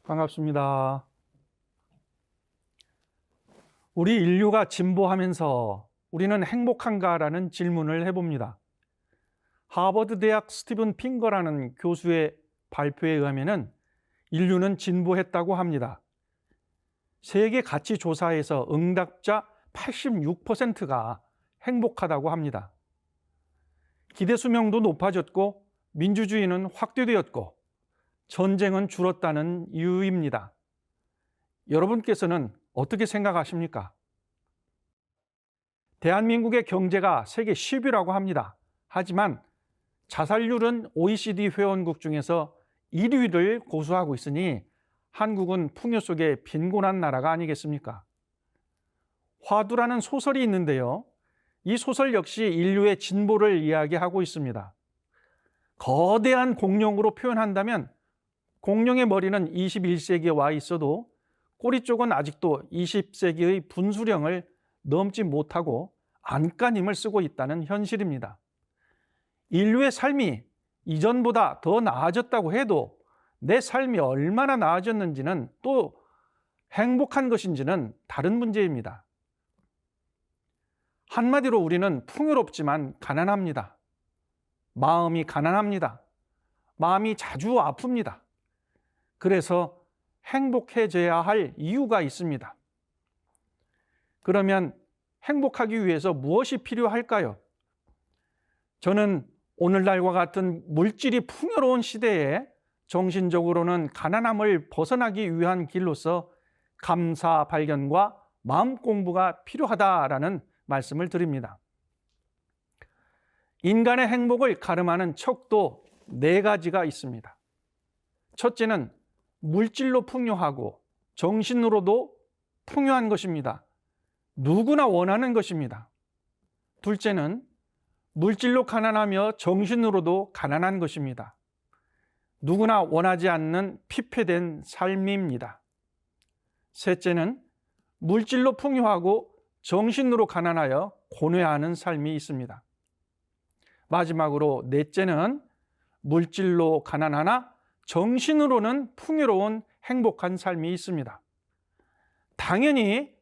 반갑습니다. 우리 인류가 진보하면서 우리는 행복한가라는 질문을 해봅니다. 하버드 대학 스티븐 핑거라는 교수의 발표에 의하면 인류는 진보했다고 합니다. 세계 가치 조사에서 응답자 86%가 행복하다고 합니다. 기대 수명도 높아졌고 민주주의는 확대되었고 전쟁은 줄었다는 이유입니다. 여러분께서는 어떻게 생각하십니까? 대한민국의 경제가 세계 10위라고 합니다. 하지만 자살률은 OECD 회원국 중에서 1위를 고수하고 있으니 한국은 풍요 속에 빈곤한 나라가 아니겠습니까? 화두라는 소설이 있는데요. 이 소설 역시 인류의 진보를 이야기하고 있습니다. 거대한 공룡으로 표현한다면 공룡의 머리는 21세기에 와 있어도 꼬리 쪽은 아직도 20세기의 분수령을 넘지 못하고 안간힘을 쓰고 있다는 현실입니다. 인류의 삶이 이전보다 더 나아졌다고 해도 내 삶이 얼마나 나아졌는지는 또 행복한 것인지는 다른 문제입니다. 한마디로 우리는 풍요롭지만 가난합니다. 마음이 가난합니다. 마음이 자주 아픕니다. 그래서 행복해져야 할 이유가 있습니다. 그러면 행복하기 위해서 무엇이 필요할까요? 저는 오늘날과 같은 물질이 풍요로운 시대에 정신적으로는 가난함을 벗어나기 위한 길로서 감사 발견과 마음 공부가 필요하다라는 말씀을 드립니다. 인간의 행복을 가름하는 척도 4가지가 있습니다. 첫째는 물질로 풍요하고 정신으로도 풍요한 것입니다. 누구나 원하는 것입니다. 둘째는 물질로 가난하며 정신으로도 가난한 것입니다. 누구나 원하지 않는 피폐된 삶입니다. 셋째는 물질로 풍요하고 정신으로 가난하여 고뇌하는 삶이 있습니다. 마지막으로 넷째는 물질로 가난하나 정신으로는 풍요로운 행복한 삶이 있습니다. 당연히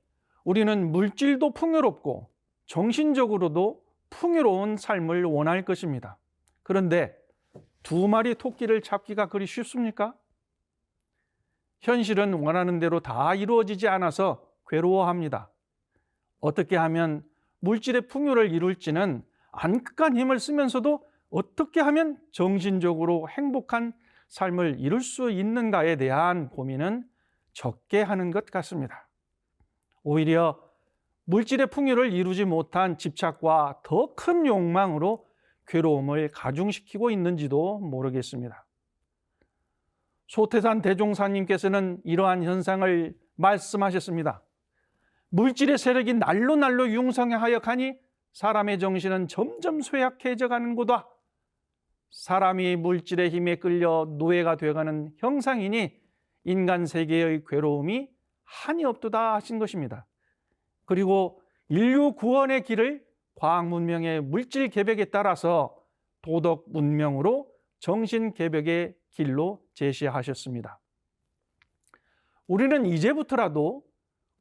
우리는 물질도 풍요롭고 정신적으로도 풍요로운 삶을 원할 것입니다. 그런데 2마리 토끼를 잡기가 그리 쉽습니까? 현실은 원하는 대로 다 이루어지지 않아서 괴로워합니다. 어떻게 하면 물질의 풍요를 이룰지는 안간 힘을 쓰면서도 어떻게 하면 정신적으로 행복한 삶을 이룰 수 있는가에 대한 고민은 적게 하는 것 같습니다. 오히려 물질의 풍요를 이루지 못한 집착과 더 큰 욕망으로 괴로움을 가중시키고 있는지도 모르겠습니다. 소태산 대종사님께서는 이러한 현상을 말씀하셨습니다. 물질의 세력이 날로 날로 융성하여 가니 사람의 정신은 점점 쇠약해져 가는 거다. 사람이 물질의 힘에 끌려 노예가 되어가는 형상이니 인간 세계의 괴로움이 한이 없도다 하신 것입니다. 그리고 인류 구원의 길을 과학 문명의 물질 개벽에 따라서 도덕 문명으로 정신 개벽의 길로 제시하셨습니다. 우리는 이제부터라도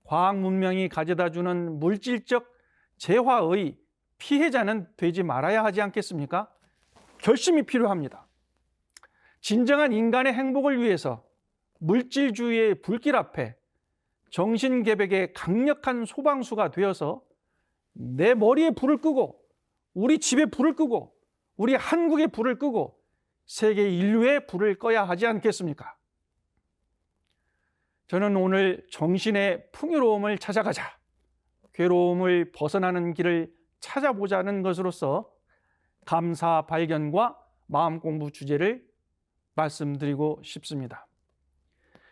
과학 문명이 가져다주는 물질적 재화의 피해자는 되지 말아야 하지 않겠습니까? 결심이 필요합니다. 진정한 인간의 행복을 위해서 물질주의의 불길 앞에 정신개벽의 강력한 소방수가 되어서 내 머리에 불을 끄고 우리 집에 불을 끄고 우리 한국에 불을 끄고 세계 인류에 불을 꺼야 하지 않겠습니까? 저는 오늘 정신의 풍요로움을 찾아가자, 괴로움을 벗어나는 길을 찾아보자는 것으로서 감사 발견과 마음 공부 주제를 말씀드리고 싶습니다.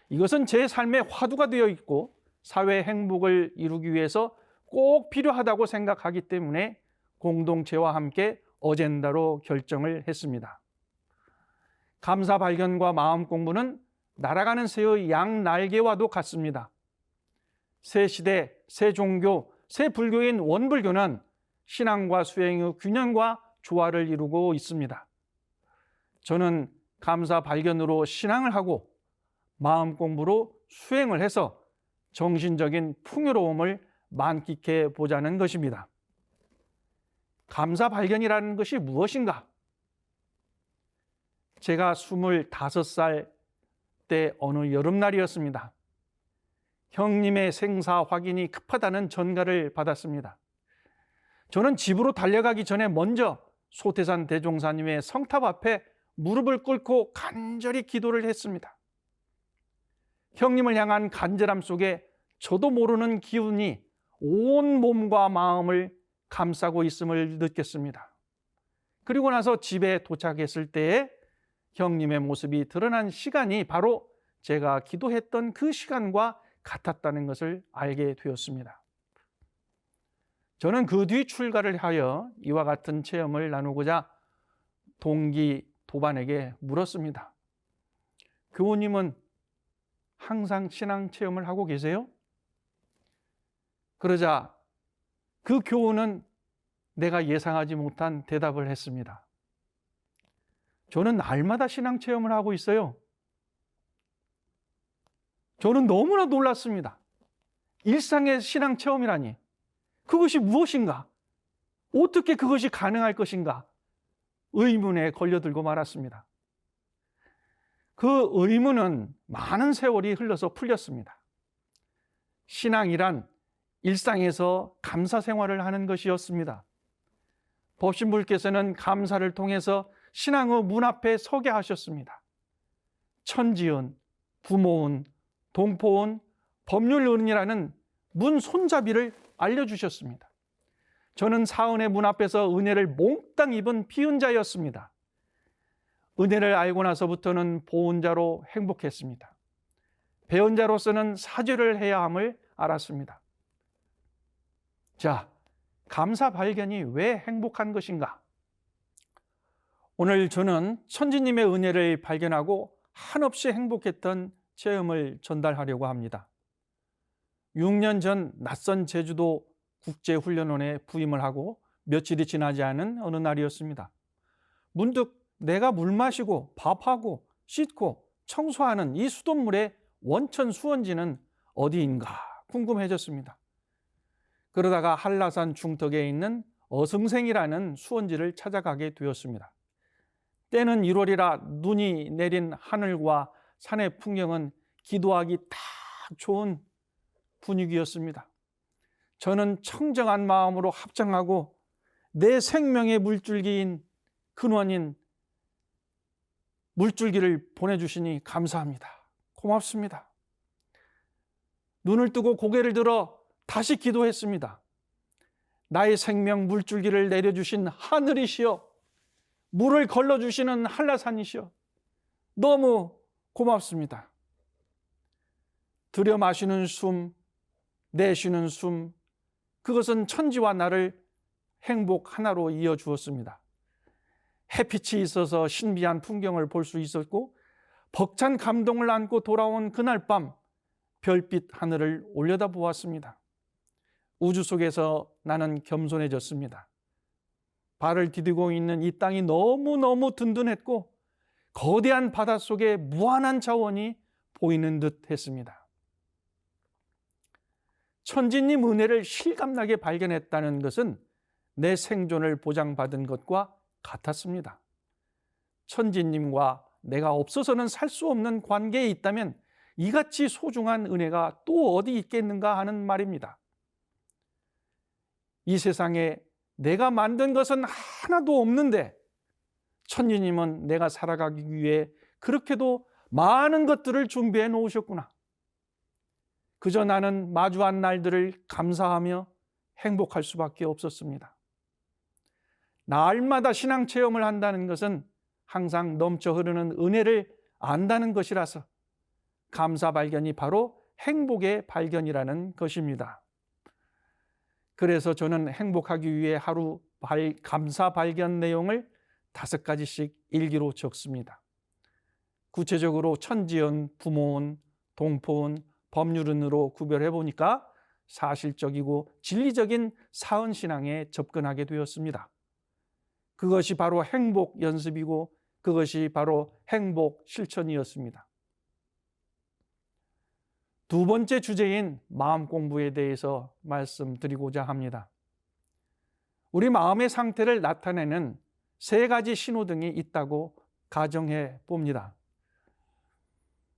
이것은 제 삶의 화두가 되어 있고 사회 행복을 이루기 위해서 꼭 필요하다고 생각하기 때문에 공동체와 함께 어젠다로 결정을 했습니다. 감사 발견과 마음 공부는 날아가는 새의 양 날개와도 같습니다. 새 시대, 새 종교, 새 불교인 원불교는 신앙과 수행의 균형과 조화를 이루고 있습니다. 저는 감사 발견으로 신앙을 하고 마음 공부로 수행을 해서 정신적인 풍요로움을 만끽해 보자는 것입니다. 감사 발견이라는 것이 무엇인가? 제가 25살 때 어느 여름날이었습니다. 형님의 생사 확인이 급하다는 전가를 받았습니다. 저는 집으로 달려가기 전에 먼저 소태산 대종사님의 성탑 앞에 무릎을 꿇고 간절히 기도를 했습니다. 형님을 향한 간절함 속에 저도 모르는 기운이 온 몸과 마음을 감싸고 있음을 느꼈습니다. 그리고 나서 집에 도착했을 때에 형님의 모습이 드러난 시간이 바로 제가 기도했던 그 시간과 같았다는 것을 알게 되었습니다. 저는 그 뒤 출가를 하여 이와 같은 체험을 나누고자 동기 도반에게 물었습니다. 교우님은 항상 신앙 체험을 하고 계세요? 그러자 그 교우는 내가 예상하지 못한 대답을 했습니다. 저는 날마다 신앙 체험을 하고 있어요. 저는 너무나 놀랐습니다. 일상의 신앙 체험이라니. 그것이 무엇인가? 어떻게 그것이 가능할 것인가? 의문에 걸려들고 말았습니다. 그 의문은 많은 세월이 흘러서 풀렸습니다. 신앙이란 일상에서 감사 생활을 하는 것이었습니다. 법신불께서는 감사를 통해서 신앙의 문 앞에 서게 하셨습니다. 천지은, 부모은, 동포은, 법률은이라는 문 손잡이를 알려주셨습니다. 저는 사은의 문 앞에서 은혜를 몽땅 입은 피은자였습니다. 은혜를 알고 나서부터는 보은자로 행복했습니다. 배은자로서는 사죄를 해야 함을 알았습니다. 자, 감사 발견이 왜 행복한 것인가? 오늘 저는 천지님의 은혜를 발견하고 한없이 행복했던 체험을 전달하려고 합니다. 6년 전 낯선 제주도 국제훈련원에 부임을 하고 며칠이 지나지 않은 어느 날이었습니다. 문득 내가 물 마시고 밥하고 씻고 청소하는 이 수돗물의 원천 수원지는 어디인가 궁금해졌습니다. 그러다가 한라산 중턱에 있는 어승생이라는 수원지를 찾아가게 되었습니다. 때는 1월이라 눈이 내린 하늘과 산의 풍경은 기도하기 딱 좋은 분위기였습니다. 저는 청정한 마음으로 합장하고 내 생명의 물줄기인 근원인 물줄기를 보내주시니 감사합니다. 고맙습니다. 눈을 뜨고 고개를 들어 다시 기도했습니다. 나의 생명 물줄기를 내려주신 하늘이시여, 물을 걸러주시는 한라산이시여, 너무 고맙습니다. 들여 마시는 숨, 내쉬는 숨, 그것은 천지와 나를 행복 하나로 이어주었습니다. 햇빛이 있어서 신비한 풍경을 볼 수 있었고 벅찬 감동을 안고 돌아온 그날 밤 별빛 하늘을 올려다보았습니다. 우주 속에서 나는 겸손해졌습니다. 발을 디디고 있는 이 땅이 너무너무 든든했고 거대한 바닷속에 무한한 자원이 보이는 듯 했습니다. 천지님 은혜를 실감나게 발견했다는 것은 내 생존을 보장받은 것과 같았습니다. 천지님과 내가 없어서는 살 수 없는 관계에 있다면 이같이 소중한 은혜가 또 어디 있겠는가 하는 말입니다. 이 세상에 내가 만든 것은 하나도 없는데 천지님은 내가 살아가기 위해 그렇게도 많은 것들을 준비해 놓으셨구나. 그저 나는 마주한 날들을 감사하며 행복할 수밖에 없었습니다. 날마다 신앙 체험을 한다는 것은 항상 넘쳐 흐르는 은혜를 안다는 것이라서 감사 발견이 바로 행복의 발견이라는 것입니다. 그래서 저는 행복하기 위해 하루 감사 발견 내용을 5가지씩 일기로 적습니다. 구체적으로 천지연, 부모은, 동포은, 법률은으로 구별해 보니까 사실적이고 진리적인 사은신앙에 접근하게 되었습니다. 그것이 바로 행복 연습이고 그것이 바로 행복 실천이었습니다. 두 번째 주제인 마음 공부에 대해서 말씀드리고자 합니다. 우리 마음의 상태를 나타내는 세 가지 신호등이 있다고 가정해 봅니다.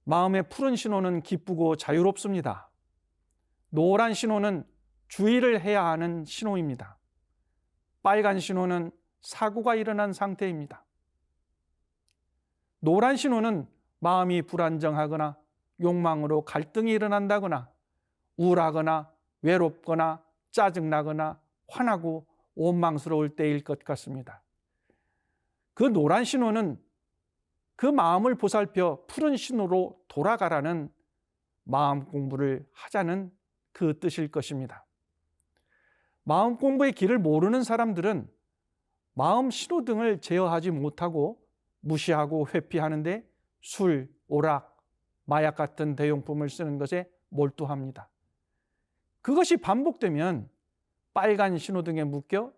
마음의 푸른 신호는 기쁘고 자유롭습니다. 노란 신호는 주의를 해야 하는 신호입니다. 빨간 신호는 사고가 일어난 상태입니다. 노란 신호는 마음이 불안정하거나 욕망으로 갈등이 일어난다거나 우울하거나 외롭거나 짜증나거나 화나고 원망스러울 때일 것 같습니다. 그 노란 신호는 그 마음을 보살펴 푸른 신호로 돌아가라는 마음 공부를 하자는 그 뜻일 것입니다. 마음 공부의 길을 모르는 사람들은 마음 신호등을 제어하지 못하고 무시하고 회피하는데 술, 오락, 마약 같은 대용품을 쓰는 것에 몰두합니다. 그것이 반복되면 빨간 신호등에 묶여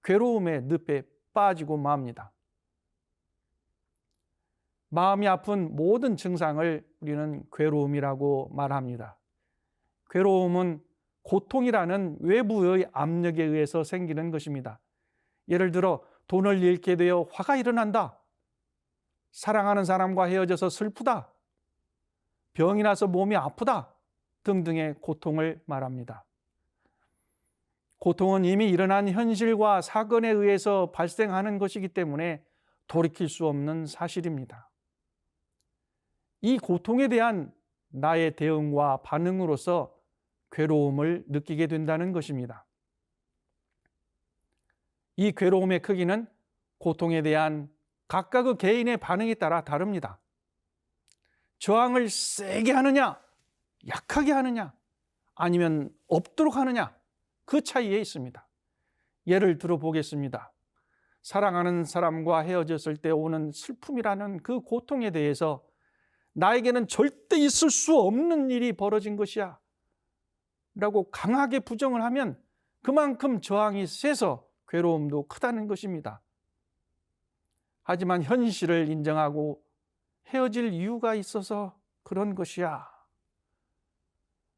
괴로움의 늪에 빠지고 맙니다. 마음이 아픈 모든 증상을 우리는 괴로움이라고 말합니다. 괴로움은 고통이라는 외부의 압력에 의해서 생기는 것입니다. 예를 들어 돈을 잃게 되어 화가 일어난다. 사랑하는 사람과 헤어져서 슬프다. 병이 나서 몸이 아프다. 등등의 고통을 말합니다. 고통은 이미 일어난 현실과 사건에 의해서 발생하는 것이기 때문에 돌이킬 수 없는 사실입니다. 이 고통에 대한 나의 대응과 반응으로서 괴로움을 느끼게 된다는 것입니다. 이 괴로움의 크기는 고통에 대한 각각의 개인의 반응에 따라 다릅니다. 저항을 세게 하느냐, 약하게 하느냐, 아니면 없도록 하느냐, 그 차이에 있습니다. 예를 들어 보겠습니다. 사랑하는 사람과 헤어졌을 때 오는 슬픔이라는 그 고통에 대해서 나에게는 절대 있을 수 없는 일이 벌어진 것이야 라고 강하게 부정을 하면 그만큼 저항이 세서 괴로움도 크다는 것입니다. 하지만 현실을 인정하고 헤어질 이유가 있어서 그런 것이야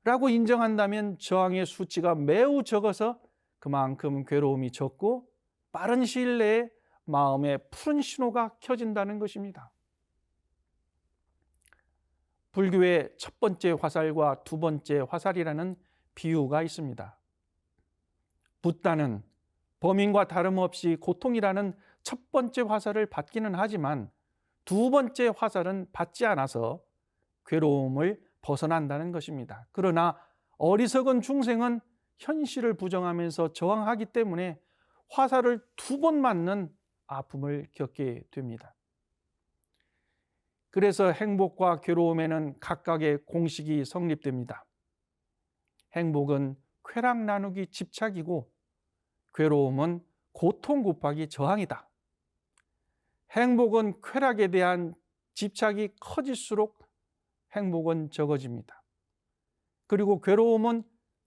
라고 인정한다면 저항의 수치가 매우 적어서 그만큼 괴로움이 적고 빠른 시일 내에 마음에 푸른 신호가 켜진다는 것입니다. 불교의 첫 번째 화살과 두 번째 화살이라는 비유가 있습니다. 붓다는 범인과 다름없이 고통이라는 첫 번째 화살을 받기는 하지만 두 번째 화살은 받지 않아서 괴로움을 벗어난다는 것입니다. 그러나 어리석은 중생은 현실을 부정하면서 저항하기 때문에 화살을 두 번 맞는 아픔을 겪게 됩니다. 그래서 행복과 괴로움에는 각각의 공식이 성립됩니다. 행복은 쾌락 나누기 집착이고 괴로움은 고통 곱하기 저항이다. 행복은 쾌락에 대한 집착이 커질수록 행복은 적어집니다. 그리고 괴로움은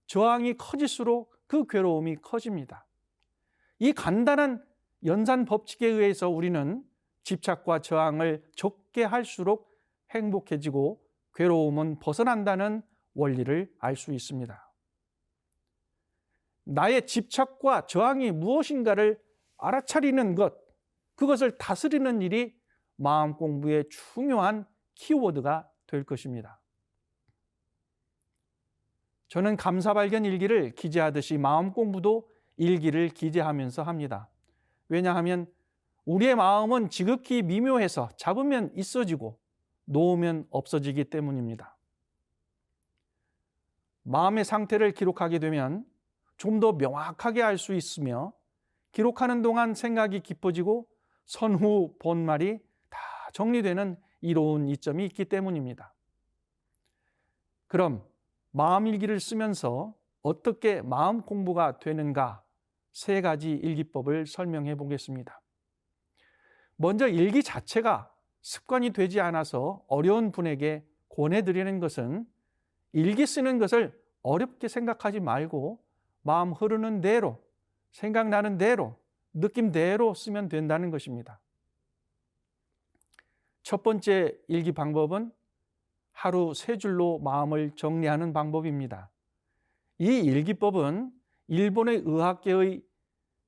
저항이 커질수록 그 괴로움이 커집니다. 이 간단한 연산 법칙에 의해서 우리는 집착과 저항을 적게 할수록 행복해지고 괴로움은 벗어난다는 원리를 알 수 있습니다. 나의 집착과 저항이 무엇인가를 알아차리는 것, 그것을 다스리는 일이 마음 공부의 중요한 키워드가 될 것입니다. 저는 감사발견 일기를 기재하듯이 마음 공부도 일기를 기재하면서 합니다. 왜냐하면 우리의 마음은 지극히 미묘해서 잡으면 있어지고 놓으면 없어지기 때문입니다. 마음의 상태를 기록하게 되면 좀 더 명확하게 알 수 있으며 기록하는 동안 생각이 깊어지고 선후 본말이 다 정리되는 이로운 이점이 있기 때문입니다. 그럼 마음일기를 쓰면서 어떻게 마음 공부가 되는가 세 가지 일기법을 설명해 보겠습니다. 먼저 일기 자체가 습관이 되지 않아서 어려운 분에게 권해드리는 것은 일기 쓰는 것을 어렵게 생각하지 말고 마음 흐르는 대로, 생각나는 대로, 느낌대로 쓰면 된다는 것입니다. 첫 번째 일기 방법은 하루 3줄로 마음을 정리하는 방법입니다. 이 일기법은 일본의 의학계의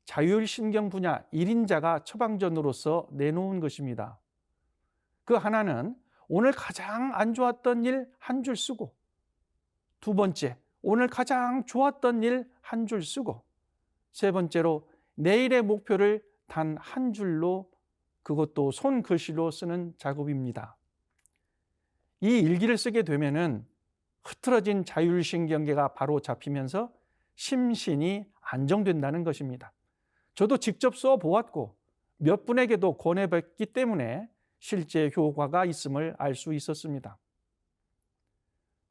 자율신경 분야 1인자가 처방전으로서 내놓은 것입니다. 그 하나는 오늘 가장 안 좋았던 일 한 줄 쓰고, 두 번째, 오늘 가장 좋았던 일 한 줄 쓰고, 세 번째로 내일의 목표를 단 한 줄로, 그것도 손글씨로 쓰는 작업입니다. 이 일기를 쓰게 되면은 흐트러진 자율신경계가 바로 잡히면서 심신이 안정된다는 것입니다. 저도 직접 써보았고 몇 분에게도 권해봤기 때문에 실제 효과가 있음을 알 수 있었습니다.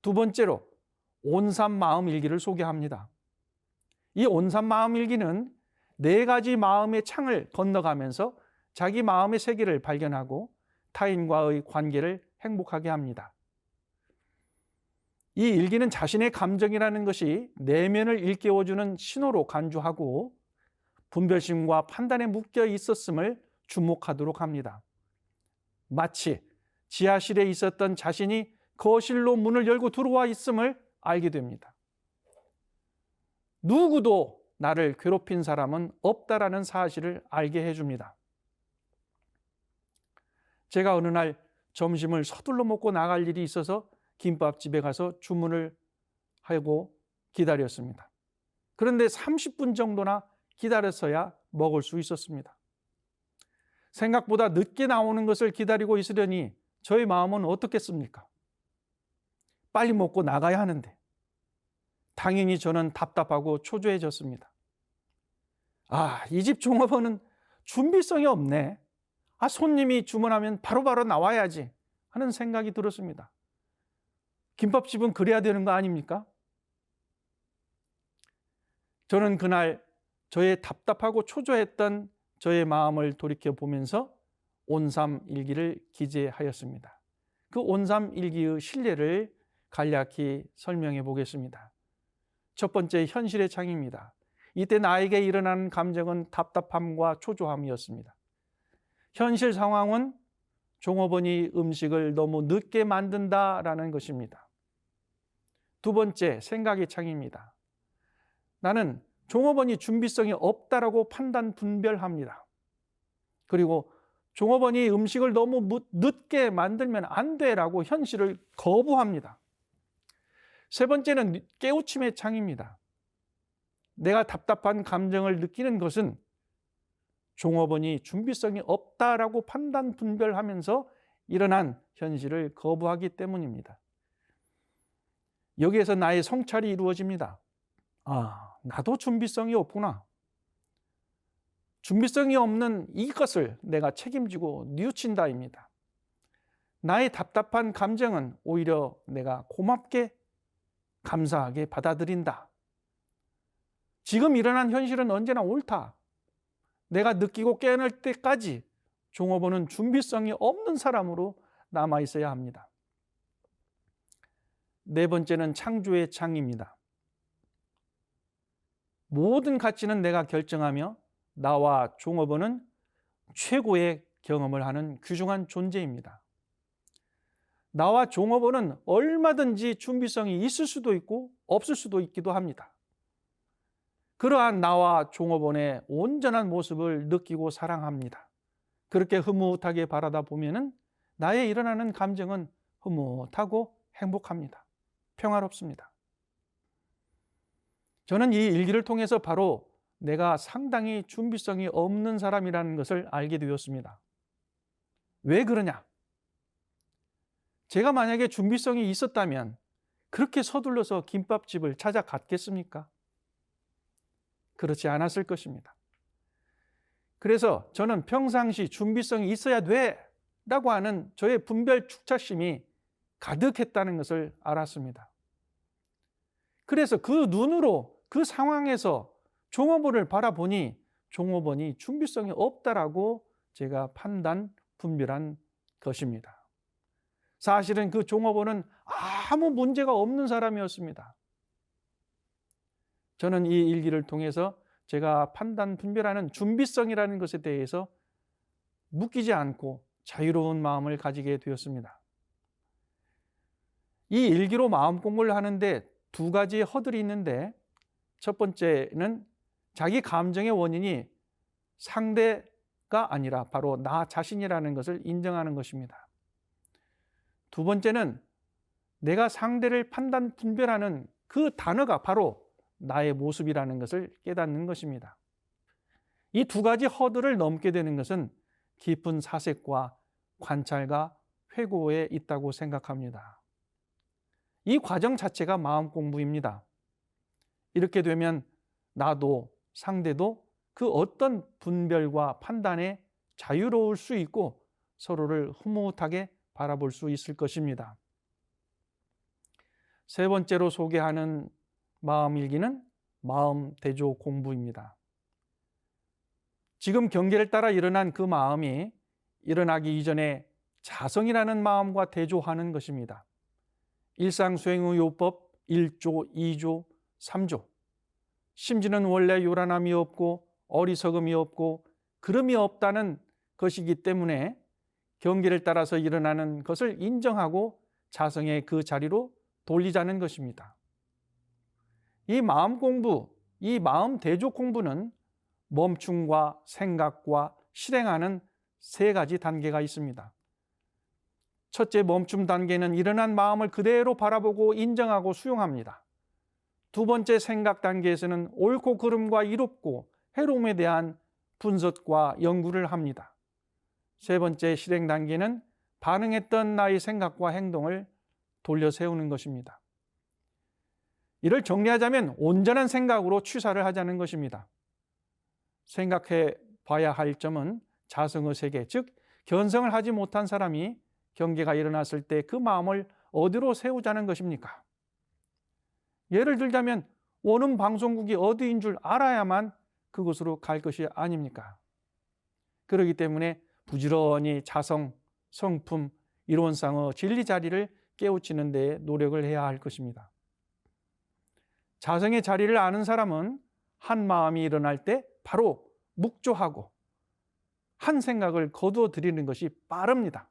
두 번째로 온삼마음일기를 소개합니다. 이 온삼마음일기는 4가지 마음의 창을 건너가면서 자기 마음의 세계를 발견하고 타인과의 관계를 행복하게 합니다. 이 일기는 자신의 감정이라는 것이 내면을 일깨워주는 신호로 간주하고 분별심과 판단에 묶여 있었음을 주목하도록 합니다. 마치 지하실에 있었던 자신이 거실로 문을 열고 들어와 있음을 알게 됩니다. 누구도 나를 괴롭힌 사람은 없다라는 사실을 알게 해줍니다. 제가 어느 날 점심을 서둘러 먹고 나갈 일이 있어서 김밥집에 가서 주문을 하고 기다렸습니다. 그런데 30분 정도나 기다렸어야 먹을 수 있었습니다. 생각보다 늦게 나오는 것을 기다리고 있으려니 저의 마음은 어떻겠습니까? 빨리 먹고 나가야 하는데 당연히 저는 답답하고 초조해졌습니다. 이 집 종업원은 준비성이 없네. 손님이 주문하면 바로바로 나와야지 하는 생각이 들었습니다. 김밥집은 그래야 되는 거 아닙니까? 저는 그날 저의 답답하고 초조했던 저의 마음을 돌이켜보면서 온삼일기를 기재하였습니다. 그 온삼일기의 실례를 간략히 설명해 보겠습니다. 첫 번째, 현실의 창입니다. 이때 나에게 일어나는 감정은 답답함과 초조함이었습니다. 현실 상황은 종업원이 음식을 너무 늦게 만든다라는 것입니다. 두 번째, 생각의 창입니다. 나는 종업원이 준비성이 없다라고 판단 분별합니다. 그리고 종업원이 음식을 너무 늦게 만들면 안 돼라고 현실을 거부합니다. 세 번째는 깨우침의 창입니다. 내가 답답한 감정을 느끼는 것은 종업원이 준비성이 없다라고 판단 분별하면서 일어난 현실을 거부하기 때문입니다. 여기에서 나의 성찰이 이루어집니다. 나도 준비성이 없구나. 준비성이 없는 이것을 내가 책임지고 뉘우친다입니다. 나의 답답한 감정은 오히려 내가 고맙게 감사하게 받아들인다. 지금 일어난 현실은 언제나 옳다. 내가 느끼고 깨어날 때까지 종업원은 준비성이 없는 사람으로 남아 있어야 합니다. 네 번째는 창조의 창입니다. 모든 가치는 내가 결정하며 나와 종업원은 최고의 경험을 하는 귀중한 존재입니다. 나와 종업원은 얼마든지 준비성이 있을 수도 있고 없을 수도 있기도 합니다. 그러한 나와 종업원의 온전한 모습을 느끼고 사랑합니다. 그렇게 흐뭇하게 바라다 보면은 나의 일어나는 감정은 흐뭇하고 행복합니다. 평화롭습니다. 저는 이 일기를 통해서 바로 내가 상당히 준비성이 없는 사람이라는 것을 알게 되었습니다. 왜 그러냐? 제가 만약에 준비성이 있었다면 그렇게 서둘러서 김밥집을 찾아갔겠습니까? 그렇지 않았을 것입니다. 그래서 저는 평상시 준비성이 있어야 돼 라고 하는 저의 분별 축차심이 가득했다는 것을 알았습니다. 그래서 그 눈으로 그 상황에서 종업원을 바라보니 종업원이 준비성이 없다라고 제가 판단, 분별한 것입니다. 사실은 그 종업원은 아무 문제가 없는 사람이었습니다. 저는 이 일기를 통해서 제가 판단, 분별하는 준비성이라는 것에 대해서 묶이지 않고 자유로운 마음을 가지게 되었습니다. 이 일기로 마음 공부를 하는데 두 가지 허들이 있는데, 첫 번째는 자기 감정의 원인이 상대가 아니라 바로 나 자신이라는 것을 인정하는 것입니다. 두 번째는 내가 상대를 판단, 분별하는 그 단어가 바로 나의 모습이라는 것을 깨닫는 것입니다. 이 두 가지 허들을 넘게 되는 것은 깊은 사색과 관찰과 회고에 있다고 생각합니다. 이 과정 자체가 마음 공부입니다. 이렇게 되면 나도 상대도 그 어떤 분별과 판단에 자유로울 수 있고 서로를 흐뭇하게 바라볼 수 있을 것입니다. 세 번째로 소개하는 마음일기는 마음 대조 공부입니다. 지금 경계를 따라 일어난 그 마음이 일어나기 이전에 자성이라는 마음과 대조하는 것입니다. 일상수행의 요법 1조, 2조, 3조. 심지는 원래 요란함이 없고 어리석음이 없고 그름이 없다는 것이기 때문에 경계를 따라서 일어나는 것을 인정하고 자성의 그 자리로 돌리자는 것입니다. 이 마음 공부, 이 마음 대조 공부는 멈춤과 생각과 실행하는 세 가지 단계가 있습니다. 첫째 멈춤 단계는 일어난 마음을 그대로 바라보고 인정하고 수용합니다. 두 번째 생각 단계에서는 옳고 그름과 이롭고 해로움에 대한 분석과 연구를 합니다. 세 번째 실행 단계는 반응했던 나의 생각과 행동을 돌려 세우는 것입니다. 이를 정리하자면 온전한 생각으로 취사를 하자는 것입니다. 생각해 봐야 할 점은 자성의 세계, 즉 견성을 하지 못한 사람이 경계가 일어났을 때 그 마음을 어디로 세우자는 것입니까? 예를 들자면 오는 방송국이 어디인 줄 알아야만 그곳으로 갈 것이 아닙니까? 그렇기 때문에 부지런히 자성, 성품, 이론상의 진리 자리를 깨우치는 데 노력을 해야 할 것입니다. 자성의 자리를 아는 사람은 한 마음이 일어날 때 바로 묵조하고 한 생각을 거두어 들이는 것이 빠릅니다.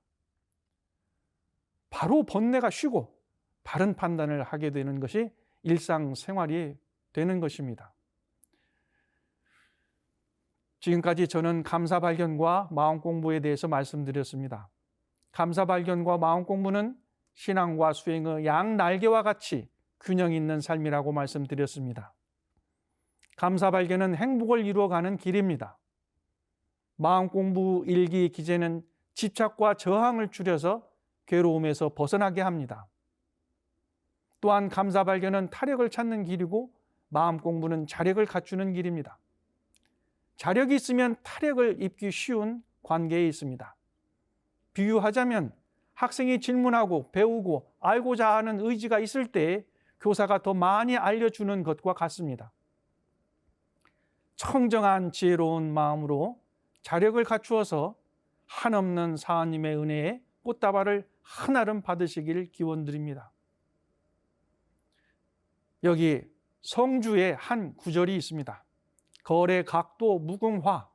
바로 번뇌가 쉬고 바른 판단을 하게 되는 것이 일상생활이 되는 것입니다. 지금까지 저는 감사발견과 마음공부에 대해서 말씀드렸습니다. 감사발견과 마음공부는 신앙과 수행의 양날개와 같이 균형 있는 삶이라고 말씀드렸습니다. 감사발견은 행복을 이루어가는 길입니다. 마음공부 일기 기제는 집착과 저항을 줄여서 괴로움에서 벗어나게 합니다. 또한 감사발견은 타력을 찾는 길이고 마음공부는 자력을 갖추는 길입니다. 자력이 있으면 타력을 입기 쉬운 관계에 있습니다. 비유하자면 학생이 질문하고 배우고 알고자 하는 의지가 있을 때 교사가 더 많이 알려주는 것과 같습니다. 청정한 지혜로운 마음으로 자력을 갖추어서 한없는 사하님의 은혜에 꽃다발을 한아름 받으시길 기원드립니다. 여기 성주에 한 구절이 있습니다. 거래 각도 무궁화,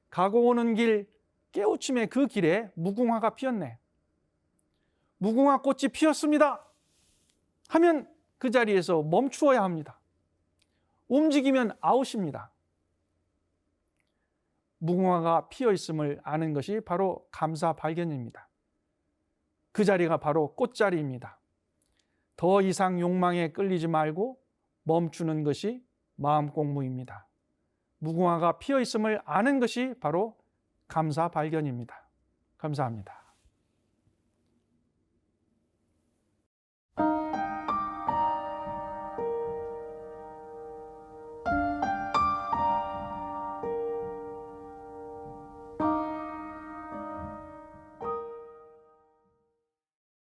가고 오는 길 깨우침의 그 길에 무궁화가 피었네. 무궁화 꽃이 피었습니다 하면 그 자리에서 멈추어야 합니다. 움직이면 아웃입니다. 무궁화가 피어 있음을 아는 것이 바로 감사 발견입니다. 그 자리가 바로 꽃자리입니다. 더 이상 욕망에 끌리지 말고 멈추는 것이 마음 공부입니다. 무궁화가 피어 있음을 아는 것이 바로 감사 발견입니다. 감사합니다.